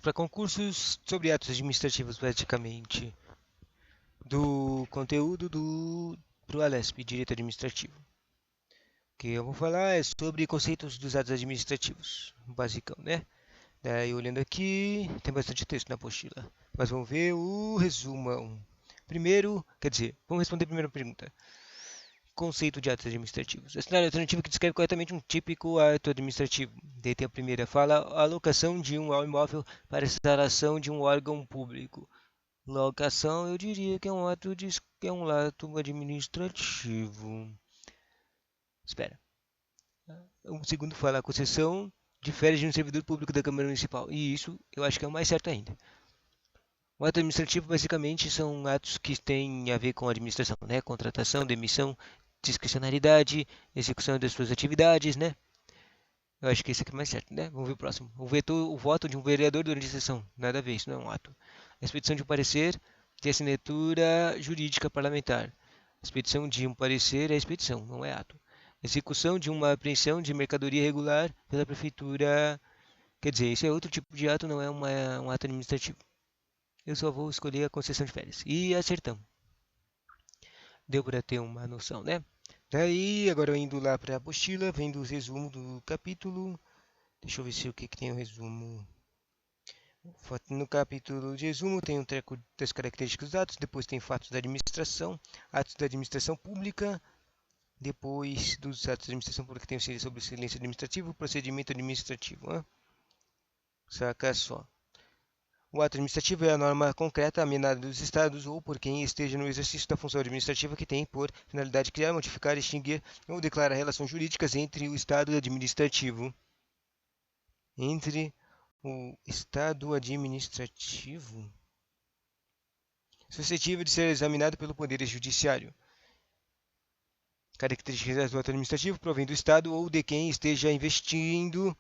Para concursos sobre atos administrativos, praticamente, do conteúdo do pro Alesp, Direito Administrativo. O que eu vou falar é sobre conceitos dos atos administrativos, basicão, né? Daí, olhando aqui, tem bastante texto na apostila, mas vamos ver o resumão. Primeiro, quer dizer, vamos responder a primeira pergunta. Conceito de atos administrativos. A alternativa que descreve corretamente um típico ato administrativo. Daí tem a primeira, fala alocação de um imóvel para instalação de um órgão público. Locação, eu diria que é um ato administrativo. Espera. O segundo fala a concessão de férias de um servidor público da Câmara Municipal. E isso eu acho que é o mais certo ainda. O ato administrativo basicamente são atos que têm a ver com a administração, né? Contratação, demissão, discricionariedade, execução das suas atividades, né? Eu acho que esse aqui é mais certo, né? Vamos ver o próximo. O voto de um vereador durante a sessão. Nada a ver, isso não é um ato. A expedição de um parecer de assinatura jurídica parlamentar. A expedição de um parecer é expedição, não é ato. Execução de uma apreensão de mercadoria irregular pela prefeitura. Quer dizer, isso é outro tipo de ato, não é um ato administrativo. Eu só vou escolher a concessão de férias. E acertamos. Deu para ter uma noção, né? Daí, agora indo lá para a apostila, vendo os resumos do capítulo. Deixa eu ver se o que tem o resumo. No capítulo de resumo tem um treco das características dos atos, depois tem fatos atos da administração pública, depois dos atos da administração pública tem o sobre o silêncio administrativo, procedimento administrativo. Hein? Saca só. O ato administrativo é a norma concreta emanada dos estados ou por quem esteja no exercício da função administrativa que tem por finalidade criar, modificar, extinguir ou declarar relações jurídicas entre o estado administrativo. Entre o estado administrativo suscetível de ser examinado pelo Poder Judiciário. Características do ato administrativo provém do Estado ou de quem esteja investindo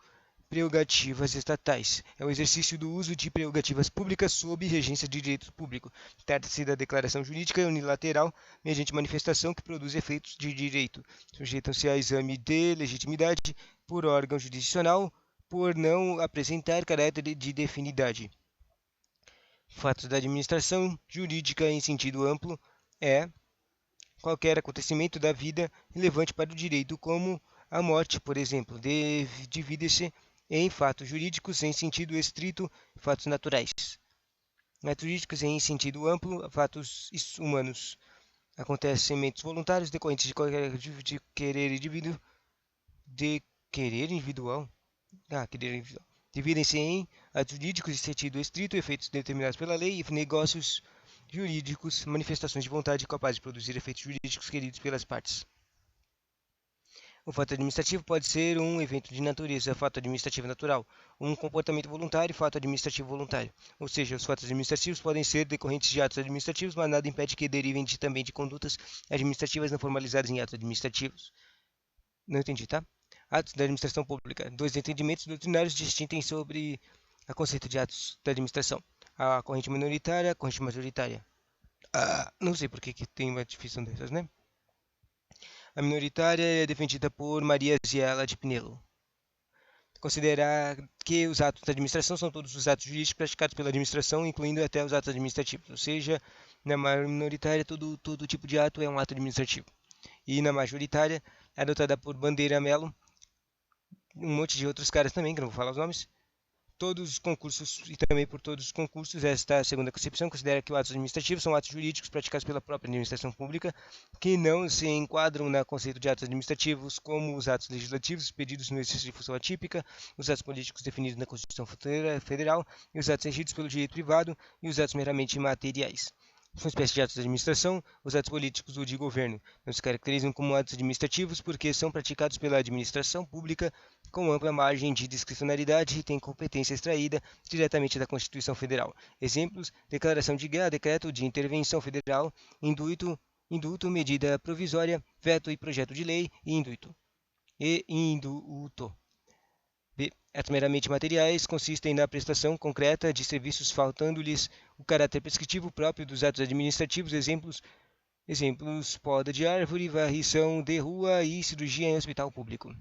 prerrogativas estatais. É o exercício do uso de prerrogativas públicas sob regência de direito público. Trata-se da declaração jurídica unilateral mediante manifestação que produz efeitos de direito. Sujeitam-se a exame de legitimidade por órgão jurisdicional por não apresentar caráter de definidade. Fatos da administração jurídica em sentido amplo é qualquer acontecimento da vida relevante para o direito, como a morte, por exemplo, divide-se em fatos jurídicos em sentido estrito e fatos naturais. Fatos jurídicos em sentido amplo, fatos humanos. Acontecimentos voluntários decorrentes de querer indivíduo, de querer individual. Querer individual. Dividem-se em atos jurídicos em sentido estrito, efeitos determinados pela lei, e negócios jurídicos, manifestações de vontade capazes de produzir efeitos jurídicos queridos pelas partes. O fato administrativo pode ser um evento de natureza, fato administrativo natural, um comportamento voluntário, fato administrativo voluntário. Ou seja, os fatos administrativos podem ser decorrentes de atos administrativos, mas nada impede que derivem também de condutas administrativas não formalizadas em atos administrativos. Não entendi, tá? Atos da administração pública. Dois entendimentos doutrinários distinguem sobre o conceito de atos da administração. A corrente minoritária e a corrente majoritária. Não sei por que tem uma definição dessas, né? A minoritária é defendida por Maria Ziela de Pinelo. Considerar que os atos da administração são todos os atos jurídicos praticados pela administração, incluindo até os atos administrativos. Ou seja, na minoritária, todo tipo de ato é um ato administrativo. E na majoritária, adotada por Bandeira Mello, um monte de outros caras também, que não vou falar os nomes, todos os concursos e também por todos os concursos, esta segunda concepção considera que os atos administrativos são atos jurídicos praticados pela própria administração pública que não se enquadram no conceito de atos administrativos como os atos legislativos pedidos no exercício de função atípica, os atos políticos definidos na Constituição Federal e os atos regidos pelo direito privado e os atos meramente materiais. São espécies de atos de administração, os atos políticos ou de governo. Não se caracterizam como atos administrativos porque são praticados pela administração pública com ampla margem de discricionariedade e têm competência extraída diretamente da Constituição Federal. Exemplos: declaração de guerra, decreto de intervenção federal, indulto, medida provisória, veto e projeto de lei e indulto. Atos meramente materiais consistem na prestação concreta de serviços faltando-lhes o caráter prescritivo próprio dos atos administrativos. Exemplos: poda de árvore, varrição de rua e cirurgia em hospital público.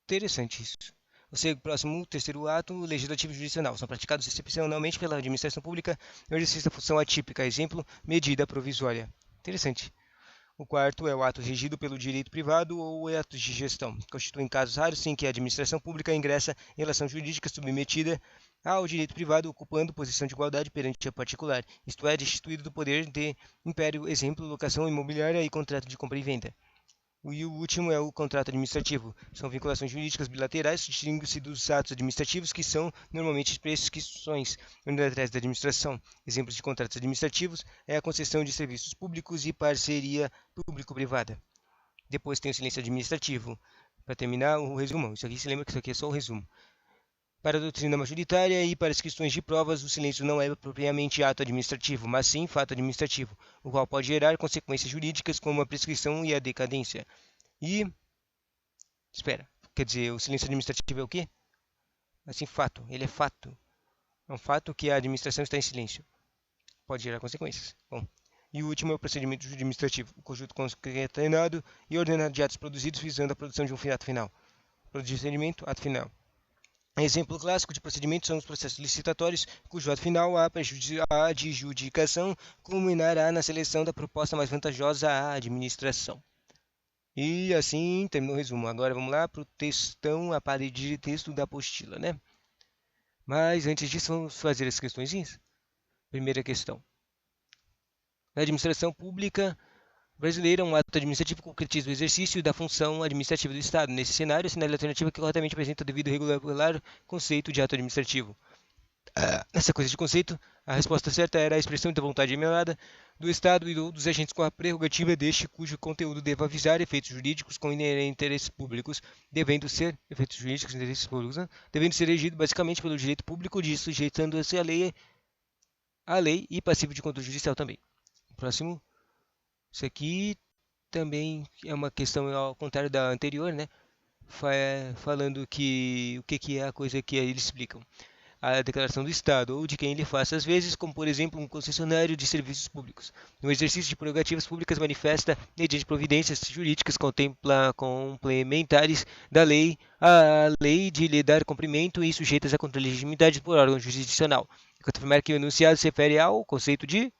Interessante isso. O próximo, terceiro ato, legislativo e jurisdicional. São praticados excepcionalmente pela administração pública no exercício da função atípica. Exemplo, medida provisória. Interessante. O quarto é o ato regido pelo direito privado ou atos de gestão. Constituem casos raros em que a administração pública ingressa em relação jurídica submetida ao direito privado, ocupando posição de igualdade perante a particular, isto é, destituído do poder de império, exemplo, locação imobiliária e contrato de compra e venda. E o último é o contrato administrativo. São vinculações jurídicas bilaterais, distinguem-se dos atos administrativos, que são normalmente prescrições unilaterais da administração. Exemplos de contratos administrativos é a concessão de serviços públicos e parceria público-privada. Depois tem o silêncio administrativo. Para terminar, o resumo. Isso aqui se lembra que isso aqui é só o resumo. Para a doutrina majoritária e para as questões de provas, o silêncio não é propriamente ato administrativo, mas sim fato administrativo, o qual pode gerar consequências jurídicas como a prescrição e a decadência. E, espera, quer dizer, o silêncio administrativo é o quê? Assim, fato, ele é fato. É um fato que a administração está em silêncio. Pode gerar consequências. Bom, e o último é o procedimento administrativo, o conjunto concatenado e ordenado de atos produzidos visando a produção de um ato final. Procedimento, ato final. Exemplo clássico de procedimento são os processos licitatórios, cujo ato final, a adjudicação, culminará na seleção da proposta mais vantajosa à administração. E assim terminou o resumo. Agora vamos lá para o textão, a parede de texto da apostila, né? Mas antes disso, vamos fazer as questõezinhas. Primeira questão. Na administração pública brasileira, um ato administrativo concretiza o exercício da função administrativa do Estado. Nesse cenário, assinale a alternativa que corretamente apresenta o devido regular conceito de ato administrativo. Nessa coisa de conceito, a resposta certa era a expressão da vontade emanada do Estado e dos agentes com a prerrogativa deste cujo conteúdo deva visar efeitos jurídicos com interesses públicos, devendo ser regido basicamente pelo direito público de sujeitando-se à lei e passivo de controle judicial também. Próximo, isso aqui também é uma questão ao contrário da anterior, né? Falando que o que é a coisa que eles explicam. A declaração do Estado ou de quem ele faça às vezes, como por exemplo um concessionário de serviços públicos. No exercício de prerrogativas públicas manifesta, mediante providências jurídicas complementares da lei, a lei de lhe dar cumprimento e sujeitas à controle de legitimidade por órgão jurisdicional. Enquanto afirmar que o enunciado se refere ao conceito de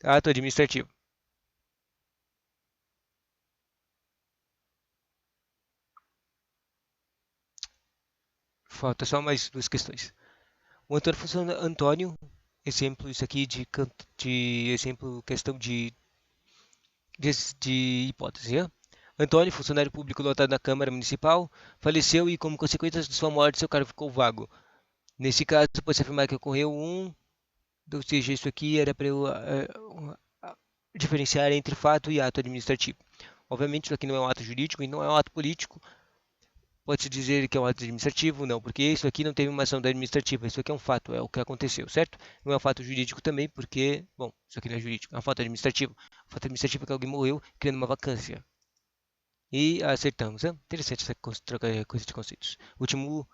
ato administrativo. Falta só mais duas questões. O Antônio funciona Antônio, exemplo isso aqui de exemplo questão de hipótese. Né? Antônio, funcionário público lotado na Câmara Municipal, faleceu e, como consequência de sua morte, seu cargo ficou vago. Nesse caso, pode-se afirmar que ocorreu ou seja, isso aqui era para eu diferenciar entre fato e ato administrativo. Obviamente, isso aqui não é um ato jurídico e não é um ato político. Pode-se dizer que é um ato administrativo? Não, porque isso aqui não teve uma ação administrativa, isso aqui é um fato, é o que aconteceu, certo? Não é um fato jurídico também, porque, bom, isso aqui não é jurídico, é um fato administrativo. O fato administrativo é que alguém morreu criando uma vacância. E acertamos, né? Interessante essa coisa de conceitos. Último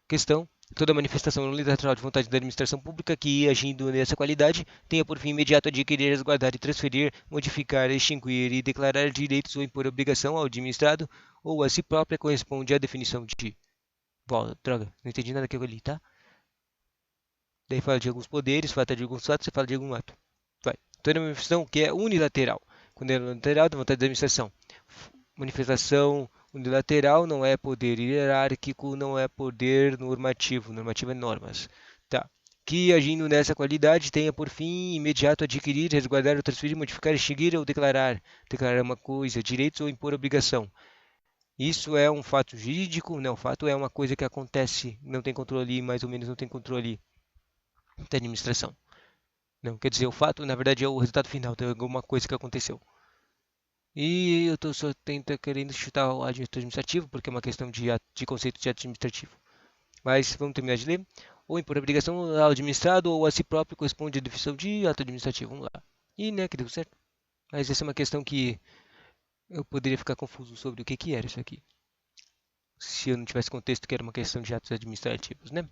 questão. Toda manifestação unilateral de vontade da administração pública que, agindo nessa qualidade, tenha por fim imediato adquirir, resguardar e transferir, modificar, extinguir e declarar direitos ou impor obrigação ao administrado ou a si própria corresponde à definição de. Bom, droga, não entendi nada que eu li, tá? Daí fala de alguns poderes, fala de alguns fatos, você fala de algum ato. Vai. Toda manifestação que é unilateral. Quando é unilateral, da vontade da administração. Manifestação unilateral não é poder hierárquico, não é poder normativo. Normativo é normas. Tá. Que, agindo nessa qualidade, tenha por fim imediato adquirir, resguardar ou transferir, modificar, extinguir ou declarar. Declarar uma coisa, direitos ou impor obrigação. Isso é um fato jurídico? Não, fato é uma coisa que acontece, não tem controle, mais ou menos não tem controle da administração. Não, quer dizer, o fato, na verdade, é o resultado final de alguma coisa que aconteceu. E eu tô só querendo chutar o ato administrativo, porque é uma questão de conceito de administrativo. Mas vamos terminar de ler. Ou impor obrigação ao administrado ou a si próprio corresponde à definição de ato administrativo. Vamos lá. E né, que deu certo. Mas essa é uma questão que eu poderia ficar confuso sobre o que era isso aqui. Se eu não tivesse contexto que era uma questão de atos administrativos, né?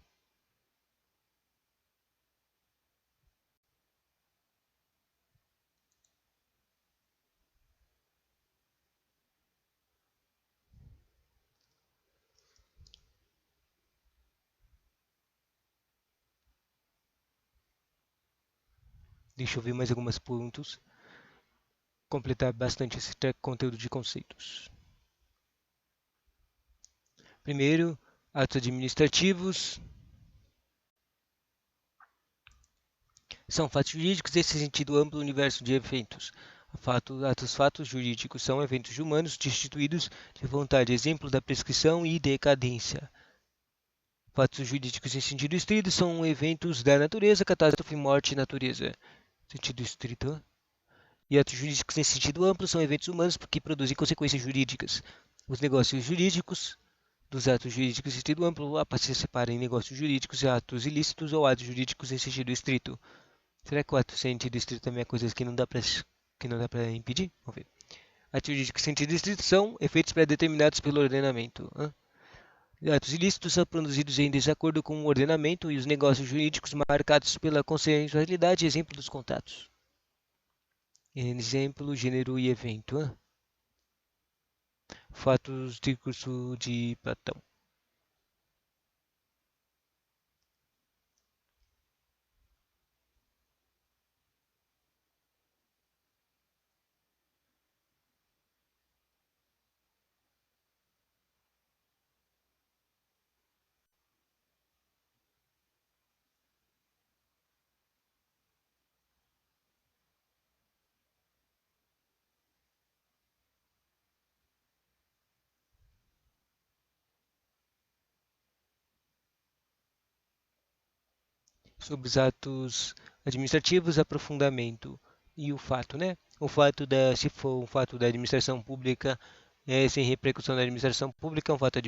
Deixa eu ver mais alguns pontos. Completar bastante esse conteúdo de conceitos. Primeiro, atos administrativos. São fatos jurídicos nesse sentido amplo universo de eventos. Fatos jurídicos são eventos humanos destituídos de vontade, exemplo da prescrição e decadência. Fatos jurídicos em sentido estrito são eventos da natureza, catástrofe, morte e natureza. Sentido estrito. E atos jurídicos em sentido amplo são eventos humanos que produzem consequências jurídicas. Os negócios jurídicos dos atos jurídicos em sentido amplo se separam em negócios jurídicos e atos ilícitos ou atos jurídicos em sentido estrito. Será que o ato sentido estrito também é coisas que não dá para impedir? Vamos ver. Atos jurídicos em sentido estrito são efeitos pré-determinados pelo ordenamento. Atos ilícitos são produzidos em desacordo com o ordenamento e os negócios jurídicos marcados pela consensualidade, exemplo dos contratos. Exemplo, gênero e evento. Fatos de curso de Platão. Sobre os atos administrativos, aprofundamento e o fato, né? O fato se for um fato da administração pública, sem repercussão da administração pública, é um fato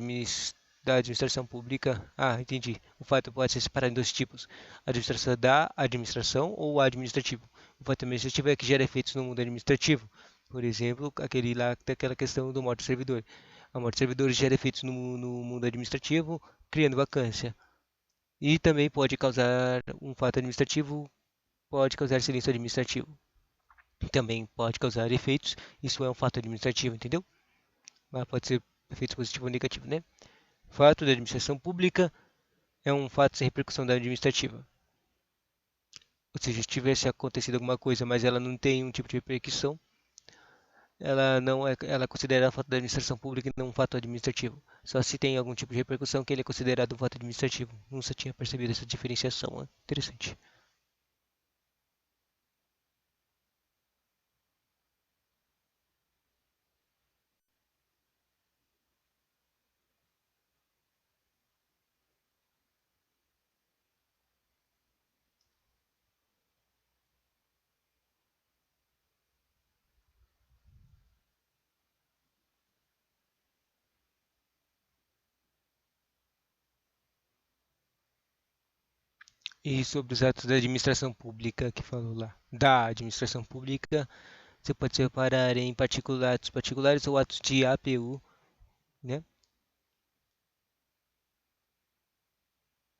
da administração pública. Ah, entendi. O fato pode ser separado em dois tipos: administração da administração ou administrativo. O fato administrativo é que gera efeitos no mundo administrativo. Por exemplo, aquele lá daquela questão do morte do servidor. A morte do servidor gera efeitos no mundo administrativo, criando vacância. E também pode causar um fato administrativo, pode causar silêncio administrativo. Também pode causar efeitos, isso é um fato administrativo, entendeu? Mas pode ser efeitos positivo ou negativo, né? Fato da administração pública é um fato sem repercussão da administrativa. Ou seja, se tivesse acontecido alguma coisa, mas ela não tem um tipo de repercussão, ela é considerada fato da administração pública e não um fato administrativo. Só se tem algum tipo de repercussão que ele é considerado um fato administrativo. Não se tinha percebido essa diferenciação, né? Interessante. E sobre os atos da administração pública que falou lá, da administração pública, você pode separar em atos particulares ou atos de APU, né?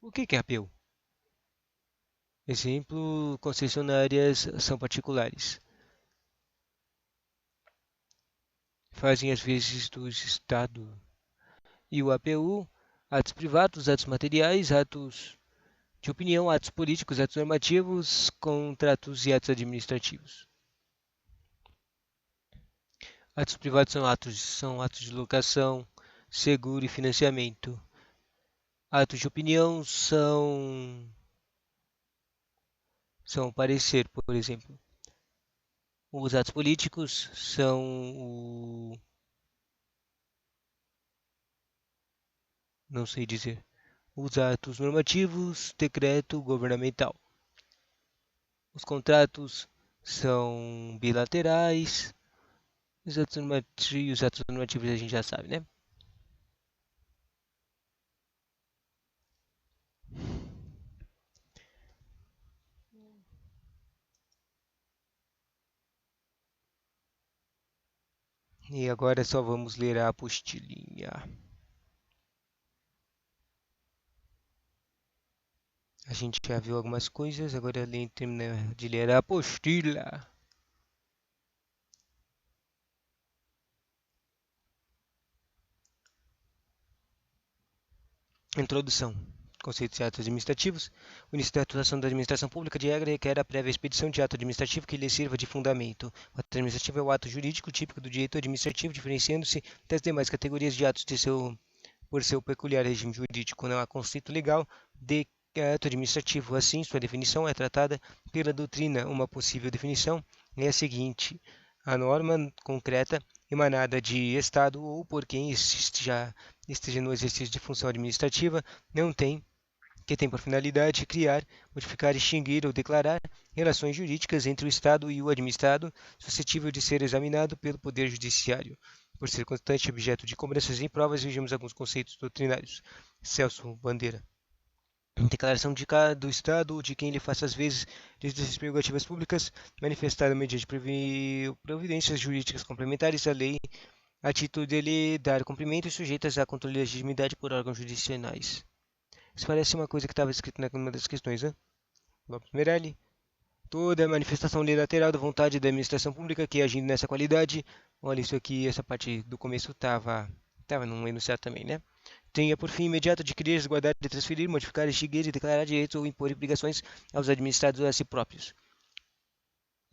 O que é APU? Exemplo, concessionárias são particulares. Fazem as vezes do Estado. E o APU, atos privados, atos materiais, atos de opinião, atos políticos, atos normativos, contratos e atos administrativos. Atos privados são atos de locação, seguro e financiamento. Atos de opinião são parecer, por exemplo. Os atos políticos são não sei dizer. Os atos normativos, decreto governamental. Os contratos são bilaterais. Os atos normativos a gente já sabe, né? E agora só vamos ler a apostilinha. A gente já viu algumas coisas, agora termina de ler a apostila. Introdução. Conceitos de atos administrativos. O início da atuação da administração pública de regra requer a prévia expedição de ato administrativo que lhe sirva de fundamento. O ato administrativo é o ato jurídico típico do direito administrativo, diferenciando-se das demais categorias de atos por seu peculiar regime jurídico. Não há conceito legal de ato administrativo. Assim, sua definição é tratada pela doutrina. Uma possível definição é a seguinte: a norma concreta emanada de Estado ou por quem já esteja no exercício de função administrativa que tem por finalidade criar, modificar, extinguir ou declarar relações jurídicas entre o Estado e o administrado, suscetível de ser examinado pelo Poder Judiciário. Por ser constante objeto de cobranças em provas, vejamos alguns conceitos doutrinários. Celso Bandeira. Declaração do Estado ou de quem lhe faça as vezes de suas prerrogativas públicas, manifestada mediante providências jurídicas complementares à lei, a título de lhe dar cumprimento e sujeitas a controle de legitimidade por órgãos judiciais. Isso parece uma coisa que estava escrito numa das questões, né? Lopes Merelli. Toda manifestação unilateral da vontade da administração pública que, agindo nessa qualidade, olha isso aqui, essa parte do começo estava num enunciado também, né? Tenha por fim imediato adquirir, resguardar, transferir, modificar, extinguir, declarar direitos ou impor obrigações aos administrados a si próprios.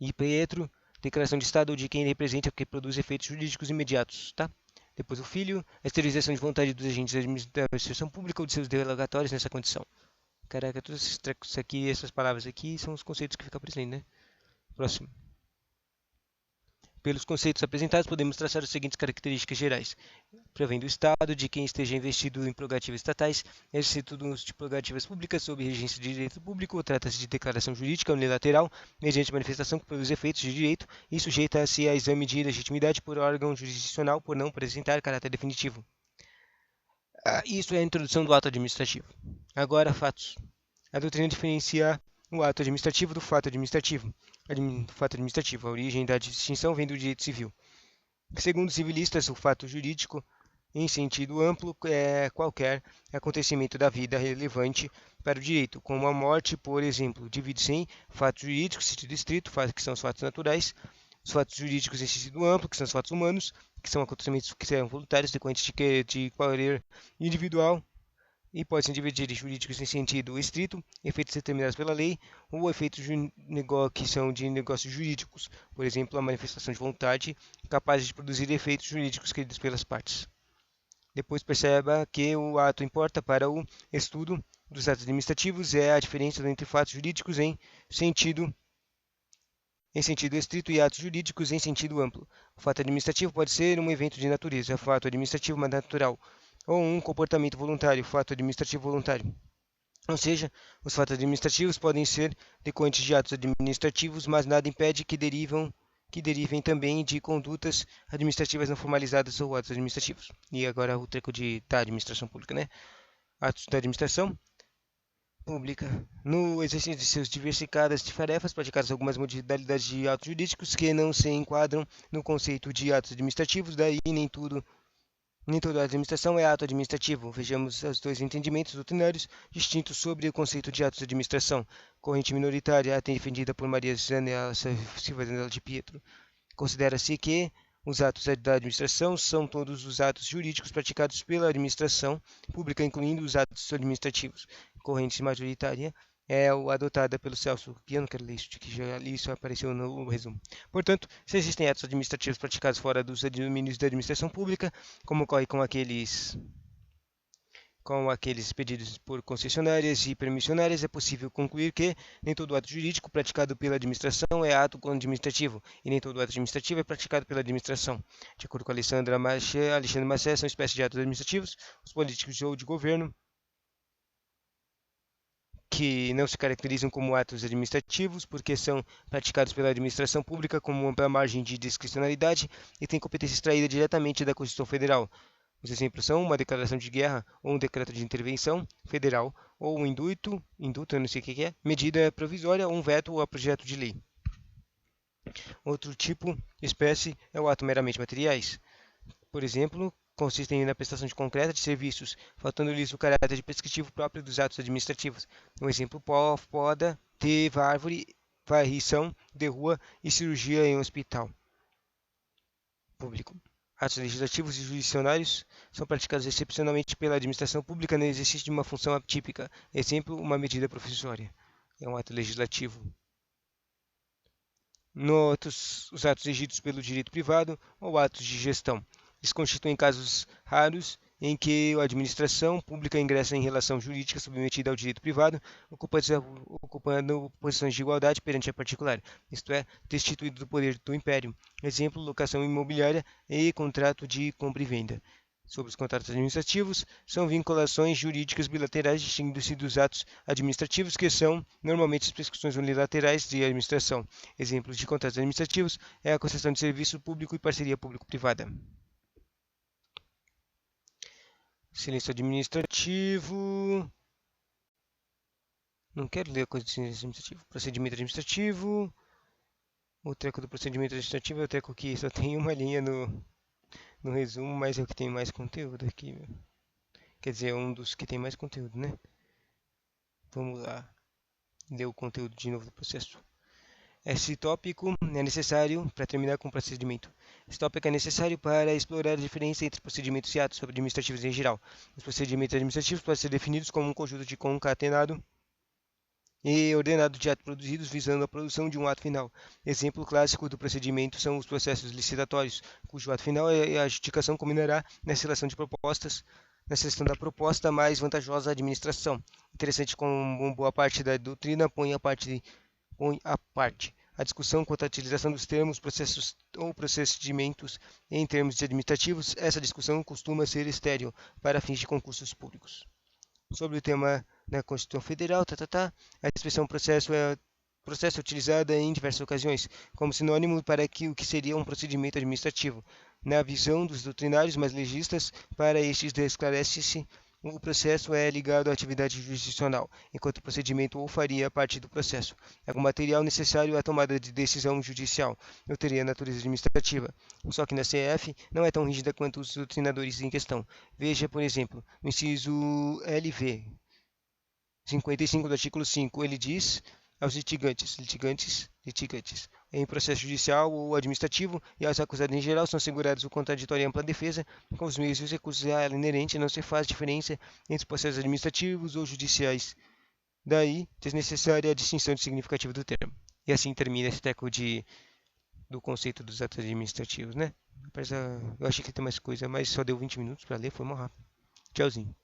E Pietro, declaração de Estado ou de quem ele representa que produz efeitos jurídicos imediatos, tá? Depois o filho, a esterilização de vontade dos agentes da administração pública ou de seus delegatórios nessa condição. Caraca, todos esses trecos aqui, essas palavras aqui, são os conceitos que ficam presentes, né? Próximo. Pelos conceitos apresentados, podemos traçar as seguintes características gerais. Provém do Estado, de quem esteja investido em prerrogativas estatais, exercício de prerrogativas públicas sob regência de direito público, trata-se de declaração jurídica unilateral, mediante manifestação que produz efeitos de direito e sujeita-se a exame de legitimidade por órgão jurisdicional por não apresentar caráter definitivo. Isso é a introdução do ato administrativo. Agora, fatos. A doutrina diferencia o ato administrativo do fato administrativo. A origem da distinção vem do direito civil. Segundo os civilistas, o fato jurídico, em sentido amplo, é qualquer acontecimento da vida relevante para o direito, como a morte, por exemplo. Divide-se em fatos jurídicos, em sentido estrito, que são os fatos naturais, os fatos jurídicos em sentido amplo, que são os fatos humanos, que são acontecimentos que são voluntários, decorrentes de qualquer individual, e podem ser divididos jurídicos em sentido estrito, efeitos determinados pela lei, ou efeitos que são de negócios jurídicos, por exemplo, a manifestação de vontade, capazes de produzir efeitos jurídicos queridos pelas partes. Depois perceba que o ato importa para o estudo dos atos administrativos é a diferença entre fatos jurídicos em sentido estrito e atos jurídicos em sentido amplo. O fato administrativo pode ser um evento de natureza, fato administrativo natural, ou um comportamento voluntário, fato administrativo voluntário. Ou seja, os fatos administrativos podem ser decorrentes de atos administrativos, mas nada impede que derivem também de condutas administrativas não formalizadas ou atos administrativos. E agora o treco da administração pública, né? Atos da administração pública. No exercício de seus diversificadas tarefas, praticadas algumas modalidades de atos jurídicos que não se enquadram no conceito de atos administrativos, daí nem toda a administração é ato administrativo. Vejamos os dois entendimentos doutrinários distintos sobre o conceito de atos de administração. Corrente minoritária, defendida por Maria Zanella Silva de Pietro. Considera-se que os atos da administração são todos os atos jurídicos praticados pela administração pública, incluindo os atos administrativos. Corrente majoritária é o adotada pelo Celso, que eu não quero ler isso, que já li, isso apareceu no resumo. Portanto, se existem atos administrativos praticados fora dos domínios da administração pública, como ocorre com aqueles pedidos por concessionárias e permissionárias, é possível concluir que nem todo ato jurídico praticado pela administração é ato administrativo, e nem todo ato administrativo é praticado pela administração. De acordo com Alexandre Maché, são espécies de atos administrativos, os políticos ou de governo, que não se caracterizam como atos administrativos, porque são praticados pela administração pública com ampla margem de discricionalidade e têm competência extraída diretamente da Constituição Federal. Os exemplos são uma declaração de guerra ou um decreto de intervenção federal, ou um indulto, eu não sei o que é, medida provisória ou um veto ou projeto de lei. Outro tipo, espécie, é o ato meramente materiais. Por exemplo, consistem na prestação de concreta de serviços, faltando-lhes o caráter de prescritivo próprio dos atos administrativos. Um exemplo, poda de árvore, varrição de rua e cirurgia em um hospital público. Atos legislativos e jurisdicionários são praticados excepcionalmente pela administração pública no exercício de uma função atípica. Exemplo, uma medida provisória. É um ato legislativo. Os atos regidos pelo direito privado ou atos de gestão. Eles constituem casos raros em que a administração pública ingressa em relação jurídica submetida ao direito privado, ocupando posições de igualdade perante a particular, isto é, destituído do poder do império. Exemplo, locação imobiliária e contrato de compra e venda. Sobre os contratos administrativos, são vinculações jurídicas bilaterais distinguindo-se dos atos administrativos, que são normalmente as prescrições unilaterais de administração. Exemplos de contratos administrativos é a concessão de serviço público e parceria público-privada. Silêncio administrativo. Não quero ler a coisa de silêncio administrativo. Procedimento administrativo. O treco do procedimento administrativo é o treco que só tem uma linha no resumo, mas é o que tem mais conteúdo aqui. Quer dizer, é um dos que tem mais conteúdo, né? Vamos lá. Ler o conteúdo de novo do processo. Esse tópico é necessário para terminar com o procedimento. Esse tópico é necessário para explorar a diferença entre procedimentos e atos administrativos em geral. Os procedimentos administrativos podem ser definidos como um conjunto de concatenado e ordenado de atos produzidos visando a produção de um ato final. Exemplo clássico do procedimento são os processos licitatórios, cujo ato final é a adjudicação culminará na seleção de propostas, na seleção da proposta mais vantajosa à administração. Interessante como boa parte da doutrina põe à parte a discussão quanto à utilização dos termos processos ou procedimentos em termos administrativos. Essa discussão costuma ser estéril para fins de concursos públicos. Sobre o tema da Constituição Federal, a expressão processo é utilizada em diversas ocasiões como sinônimo para o que seria um procedimento administrativo. Na visão dos doutrinários mais legistas, para estes esclarece-se o processo é ligado à atividade jurisdicional, enquanto o procedimento ou faria parte do processo. É o material necessário à tomada de decisão judicial, ou teria natureza administrativa. Só que na CF não é tão rígida quanto os doutrinadores em questão. Veja, por exemplo, no inciso LV 55 do artigo 5, ele diz aos litigantes, em processo judicial ou administrativo e aos acusados em geral são assegurados o contraditório e ampla defesa, com os meios e os recursos a ela inerente, não se faz diferença entre processos administrativos ou judiciais. Daí, desnecessária a distinção significativa do termo. E assim termina esse teco do conceito dos atos administrativos, né? Eu achei que tem mais coisa, mas só deu 20 minutos para ler, foi muito rápido. Tchauzinho.